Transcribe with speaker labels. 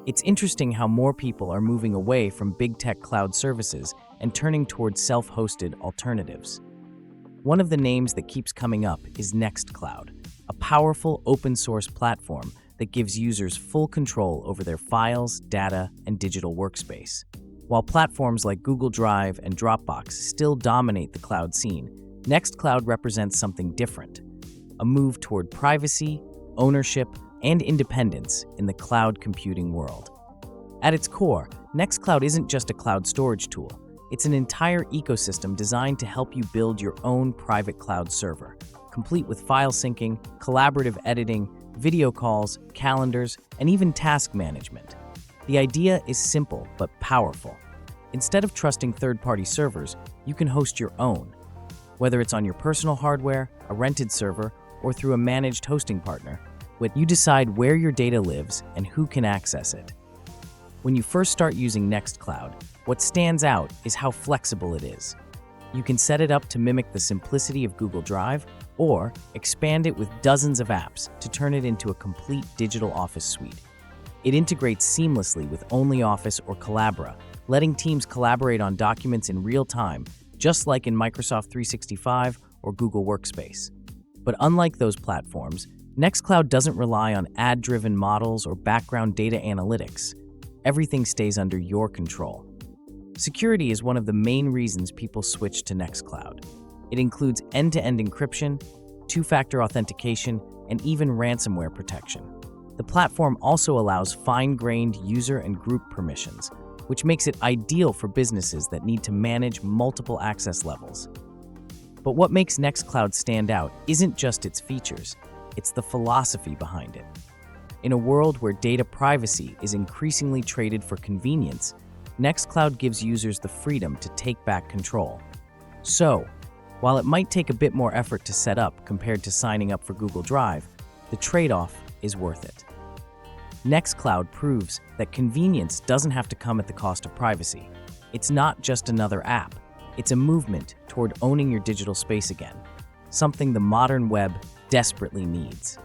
Speaker 1: It's interesting how more people are moving away from big tech cloud services and turning towards self-hosted alternatives. One of the names that keeps coming up is Nextcloud, a powerful open-source platform that gives users full control over their files, data, and digital workspace. While platforms like Google Drive and Dropbox still dominate the cloud scene, Nextcloud represents something different, a move toward privacy, ownership, and independence in the cloud computing world. At its core, Nextcloud isn't just a cloud storage tool. It's an entire ecosystem designed to help you build your own private cloud server, complete with file syncing, collaborative editing, video calls, calendars, and even task management. The idea is simple but powerful. Instead of trusting third-party servers, you can host your own. Whether it's on your personal hardware, a rented server, or through a managed hosting partner, you decide where your data lives and who can access it. When you first start using Nextcloud, what stands out is how flexible it is. You can set it up to mimic the simplicity of Google Drive, or expand it with dozens of apps to turn it into a complete digital office suite. It integrates seamlessly with OnlyOffice or Collabora, letting teams collaborate on documents in real time, just like in Microsoft 365 or Google Workspace. But unlike those platforms, Nextcloud doesn't rely on ad-driven models or background data analytics. Everything stays under your control. Security is one of the main reasons people switch to Nextcloud. It includes end-to-end encryption, two-factor authentication, and even ransomware protection. The platform also allows fine-grained user and group permissions, which makes it ideal for businesses that need to manage multiple access levels. But what makes Nextcloud stand out isn't just its features, it's the philosophy behind it. In a world where data privacy is increasingly traded for convenience, Nextcloud gives users the freedom to take back control. So, while it might take a bit more effort to set up compared to signing up for Google Drive, the trade-off is worth it. Nextcloud proves that convenience doesn't have to come at the cost of privacy. It's not just another app, it's a movement toward owning your digital space again, something the modern web desperately needs.